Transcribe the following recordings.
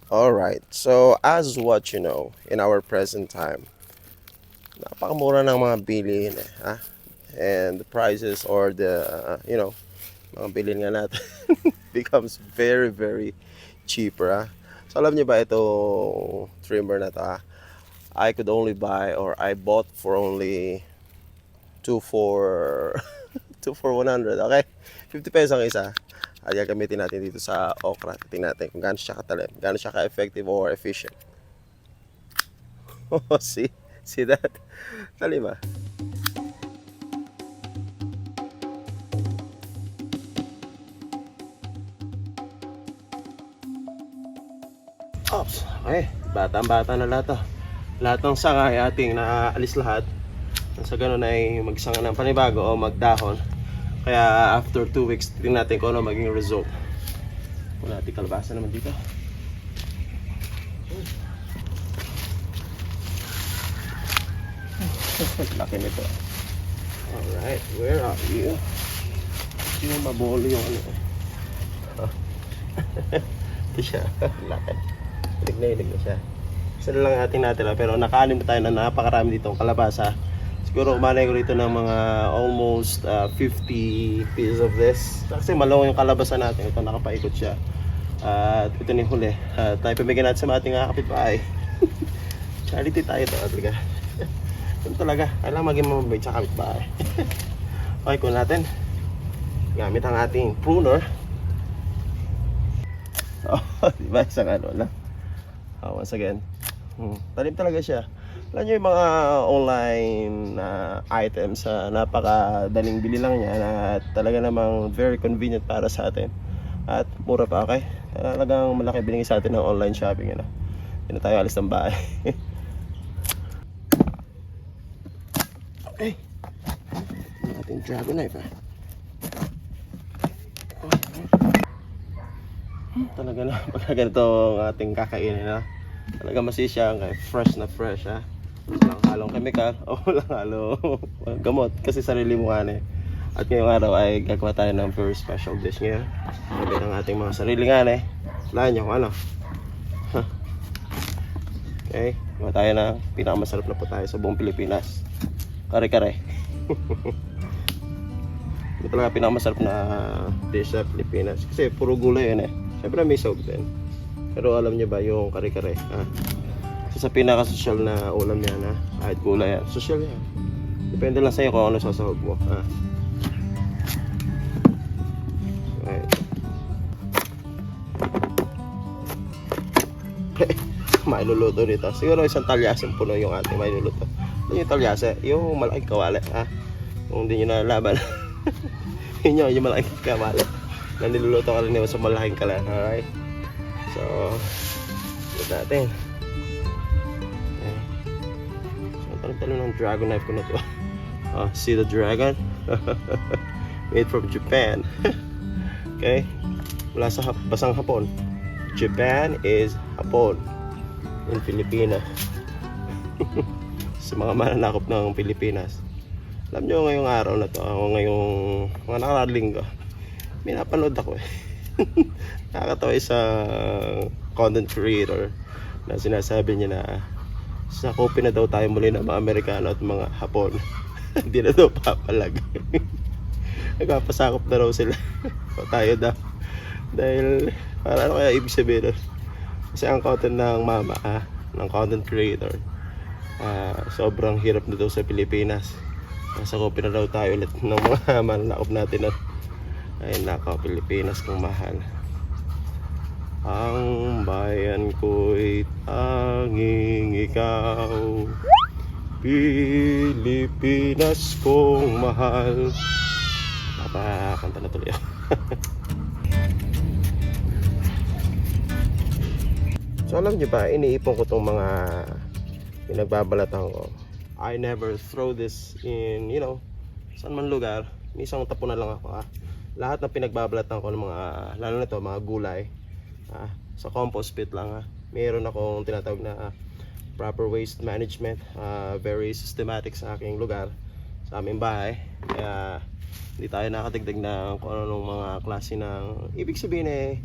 Alright, so as what you know, in our present time, napakamura ng mga bilihin ha? And the prices or mga bilhin nga natin becomes very, very cheaper ha? So alam niyo ba itong trimmer na to ha? I could only buy or I bought for only 2 for 2 for 100, okay? 50 pesos ang isa. At gagamitin natin dito sa okra. Tingnan natin kung gaano siya katalim, gaano siya ka-effective or efficient. Oh, see that? Talim ba? Ops, okay. Batang-bata na lahat to. Lahat ng sanga ay ating naalis lahat. Sa ganun ay magsanga ng panibago o magdahon. Kaya after 2 weeks, tingnan natin kung ano maging result. Wala natin kalabasa naman dito. Laki nito. Alright, where are you? Hindi mo mabolo yung ano eh. Ito siya, laki. Ilig na siya. Isa na lang ating natira pero nakaanim na tayo na napakarami dito ang kalabasa. Siguro umanay ko rito ng mga almost 50 pieces of this. Kasi malawang yung kalabasa natin. Ito nakapaikot siya. At ito na yung huli. Tayo pamigyan natin sa ating kapitbahay. Charity tayo ito talaga. Ito talaga. Kailangan maging mababait sa kapitbahay. Okay, kung natin. Gamit ang ating pruner. Oh, diba? Isang ano lang. Once again. Talim talaga siya. Alam nyo yung mga online items napakadaling bili lang niya at talaga namang very convenient para sa atin at mura pa, okay? Talagang malaki binigay sa atin ng online shopping, ano? Hindi na tayo alis ng bahay. Okay, ating dragon knife talaga na pagka ganito ang ating kakainin talaga masisya, fresh na fresh ha. Walang halong chemical o walang halong gamot kasi sarili mo nga. At ngayong araw ay gagawa tayo ng very special dish ngayon. Gamit ang ating mga sarili nga. Wala nyo kung ano. Okay, gawa tayo ng pinakamasarap na po tayo sa buong Pilipinas. Kare-kare. Ito talaga pinakamasarap na dish sa Pilipinas kasi puro gulay yun Siyempre may sahog din. Pero alam niyo ba yung kare-kare sa pinaka-social na ulam yan kahit gulay yan, social yan. Depende lang sa'yo kung ano sasahog mo Right. Mailuluto nito. Siguro isang talyasang puno yung ating mailuluto. Ano yung talyasa? Yung malaking kawali Kung hindi nyo nalalaban. Yun yung malaking kawali na niluluto ka rin sa malaking kalan. Alright. So ito natin. Talo ng dragon knife ko na to. See the dragon? Made from Japan. Okay? Mula sa basang Hapon. Japan is Hapon in Filipino. Sa mga mananakop ng Pilipinas. Alam nyo ngayong araw na to, ngayong mga nakaraang linggo, may napanood ako Nakakatawa isang content creator na sinasabi niya na sakupin na daw tayo muli ng mga Amerikano at mga Hapon. Hindi na daw papalag. Nagpapasakop na raw sila. O tayo daw. Dahil para ano kaya ibig sabihin nun? Kasi ang content ng mama ng content creator sobrang hirap na daw sa Pilipinas. Sakupin na daw tayo ulit ng mga mananakop natin ay nako, Pilipinas kung mahal. Ang bayan ko'y tanging ikaw, Pilipinas kong mahal. Napakanta na tuloy So alam nyo ba, iniipon ko tong mga pinagbabalatan ko. I never throw this in, saan man lugar. Isang tapo na lang ako Lahat ng pinagbabalatan ko ng mga, lalo na to, mga gulay sa compost pit lang Meron akong tinatawag na proper waste management, very systematic sa aking lugar, sa aming bahay. Kaya hindi tayo nakadagdag ng kung ano mga klase ng ibig sabihin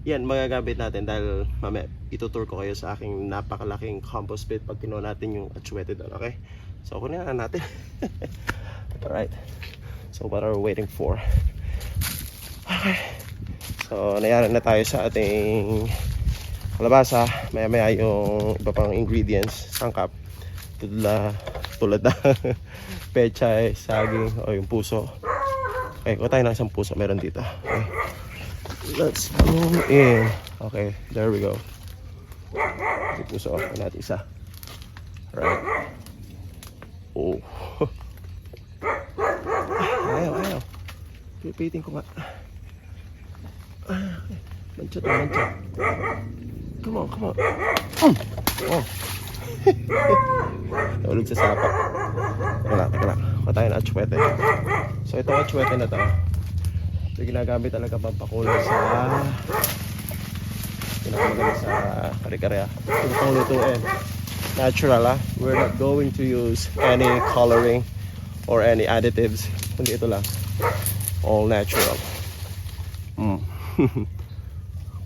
yan magagamit natin dahil mamaya itutur ko kayo sa aking napakalaking compost pit pag kinuha natin yung atsuete doon, okay? So kunin na natin. Alright, so what are we waiting for? Okay, so nayaran na tayo sa ating kalabasa. Maya maya yung iba pang ingredients, sangkap, tulad na pechay, saging, o yung puso. Okay, kuha tayo ng isang puso, meron dito. Okay, let's go in. Okay, there we go. Yung puso, kuha natin isa. Alright. Oh. Ayaw. Pipitin ko nga. Manchot. Come on. Oh. Nahulog sa sapa. Teka lang. Kuha tayo ng atsuete. So itong atsuete na to, ito ginagamit talaga pampakulay sa pinakamaganda sa kare-kare. Ito pang lutuin. Natural, we're not going to use any coloring or any additives, kundi ito lang, all natural.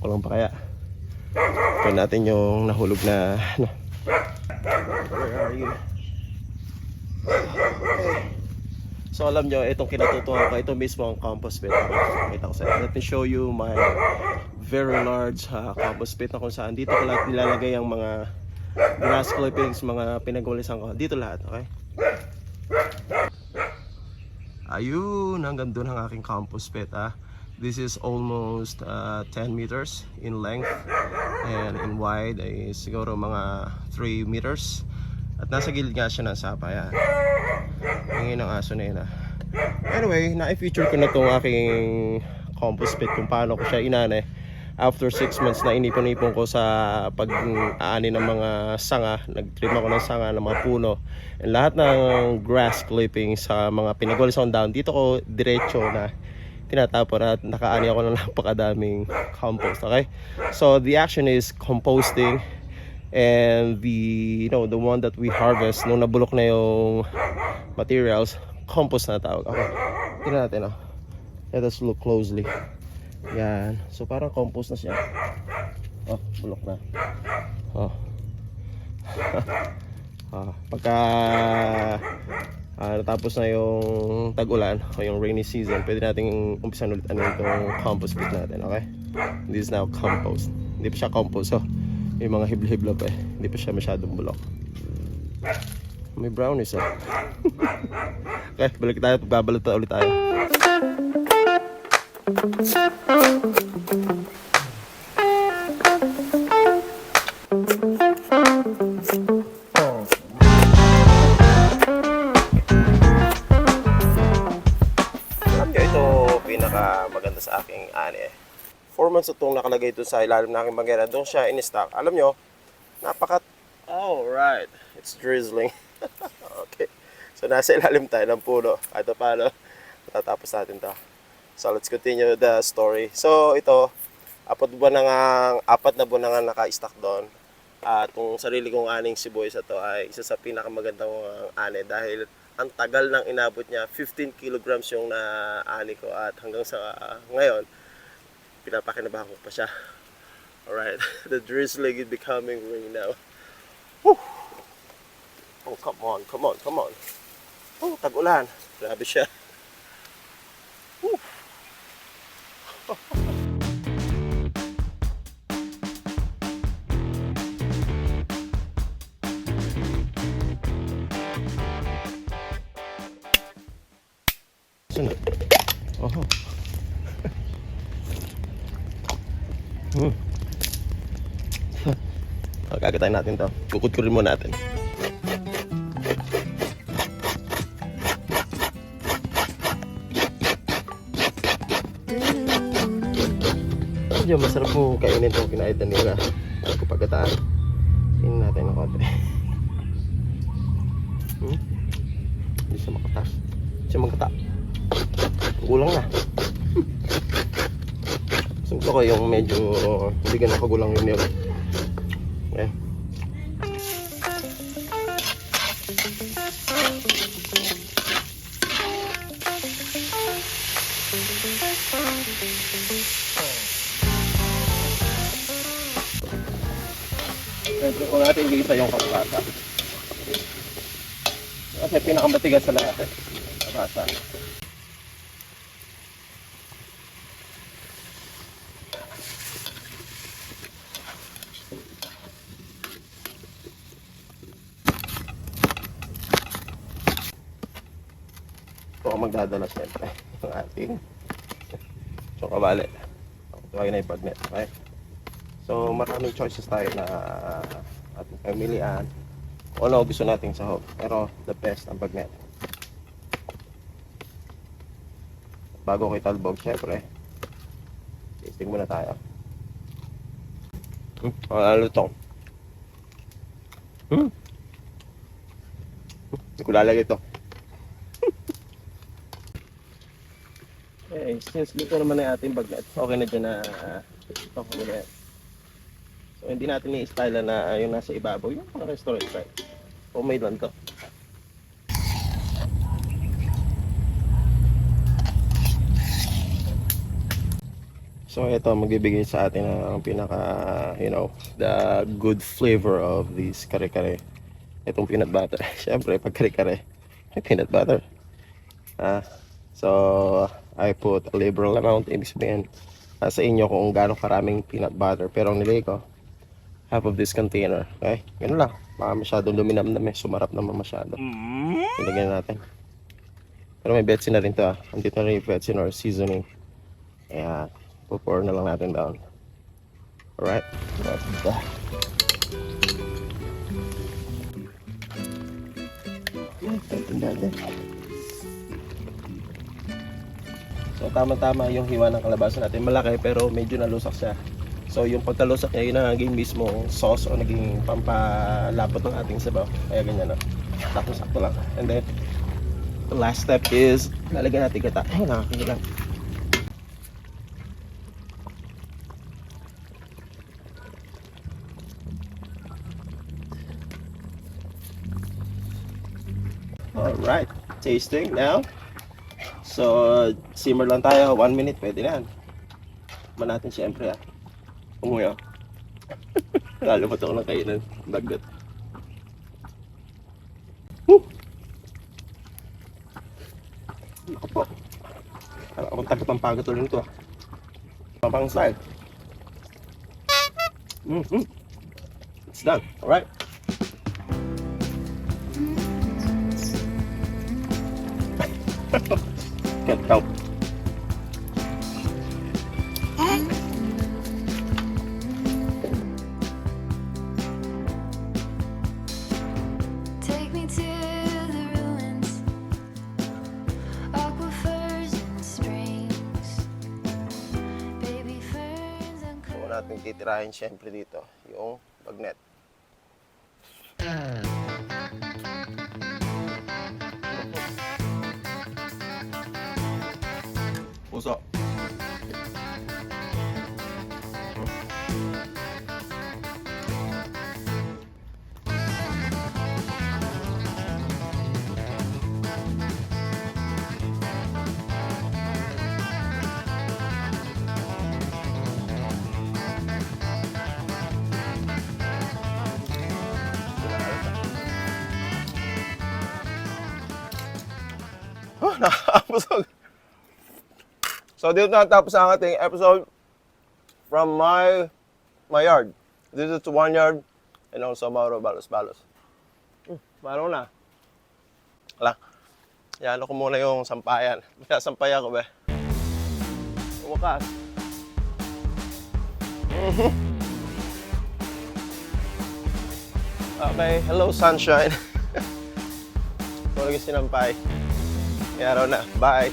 Kulang pa kaya. Ito natin yung nahulog na where are you? Okay. So alam nyo, itong kinatutuhan ko, ito mismo ang compost pit. Kita ko sa inyo. Let me show you my very large compost pit na kung saan dito ko lahat nilalagay ang mga grass clippings, mga pinagwalisan ko. Dito lahat, okay? Ayun, hanggang doon ang aking compost pit, This is almost 10 meters in length and in wide ay siguro mga 3 meters. At nasa gilid nga siya ng sapa, yan. Hingin ng aso na yun, Anyway, na-feature ko na itong aking compost pit kung paano ko siya inane. After 6 months na inipon-ipon ko sa pag-aani ng mga sanga, nag-trim ako ng sanga ng mga puno, and lahat ng grass clippings sa mga pinagwalis akong down, dito ko diretso na tinatapon at nakaani ako ng napakadaming compost, okay? So the action is composting, and the one that we harvest nung nabulok na yung materials, compost na tawag. Okay, tingnan natin, let us look closely. Yan, so parang compost na siya. Oh, bulok na. Pagka natapos na yung tag-ulan o yung rainy season, pwede nating umpisan ulit itong compost pit natin, okay? This is now compost. Hindi pa siya compost, yung mga hibla-hibla pa hindi pa siya masyadong bulok. May brownies, Okay, balik tayo, pagbabalot ulit tayo. Maganda sa aking ani. 4 months itong nakalagay ito sa ilalim ng aking banggera. Doon siya in-stock. Alam nyo, right, it's drizzling. Okay, so nasa ilalim tayo ng puno. Kahit paano, matatapos natin to. So let's continue the story. So ito, apat na buwan na nga naka-stock doon. At kung sarili kong aning sibuyas ito ay isa sa pinakamagandang ani dahil ang tagal nang inabot niya. 15 kilograms yung naani ko at hanggang sa ngayon pinapakinabahan ko pa siya. Alright, the drizzling is becoming rain now. Whew. Oh, come on. Oh, tag-ulan. Grabe siya. Whew. Sunod. Gagatayin natin to. Kukutkurin mo natin. Medyo masarap po kainin itong kinaitan nila. At kupagataan. Kainin natin ng konti. Hindi siya makatas. Hindi siya magkata. Kulang na. Gusto ko yung medyo hindi ganun kagulang yung milk. Okay. Siyempre, kung natin igisa yung kalabasa. Kasi pinakamatigas sa lahat eh. Kalabasa. Ito ako magdadala siyempre. Yung ating chokabale. Ito ay na ipagnet. Okay? So maraming choices tayo na ating pamilian. Kung ano gusto nating sahog. Pero the best ang bagnet. Bago ko italbog, syempre tasting muna tayo. Ano ito? Hindi ko lalagay ito. Okay, since luto naman na ating bagnet, okay na dyan na ito ko na yan. So hindi natin i-style na yung nasa ibabaw, yung mga restaurant style. Homemade lang to. So ito magbibigay sa atin ang pinaka, the good flavor of this kare-kare. Itong peanut butter. Siyempre pag kare-kare, peanut butter. So I put a liberal amount. Ibig sabihin, sa inyo kung gaano karaming peanut butter. Pero ang nilagay ko, half of this container. Okay? Ganun lang. Baka masyadong luminam-nam eh. Sumarap naman masyado. Ilagay natin. Pero may betsin na rin to. Andito na rin yung betsin or seasoning. Ayan. Pour na lang natin down. Alright? That's that. So tama-tama yung hiwa ng kalabasa natin. Malaki pero medyo nalusak siya. So yung pagkalusak niya, yun ang naging mismo sauce o naging pampalapot ng ating sabaw. Kaya ganyan, no? Sakto-sakto lang. And then the last step is lalagyan natin gata. Ay, nakakakilang. Alright, tasting now. So, simmer lang tayo, 1 minute, pwede na yan. Ba natin siyempre umuya. Lalo pa ito ko ng kainan, bagot. Ako po. Parang akong tagapampagot ulit ito. Pampang style. It's done, alright. Can't help. Take me to the ruins, aquifers and springs, baby ferns and So, natin titirahin siyempre dito yung bagnet. Puso. Nakakabusog. So dito natapos ang ating episode from my yard. This is 1 yard and also Mauro Balos. Paano na? Wala. Yalo ko muna yung sampayan. May sampaya ko ba? Wakas. Okay, hello sunshine. Tulog yung sinampay. May araw na. Bye.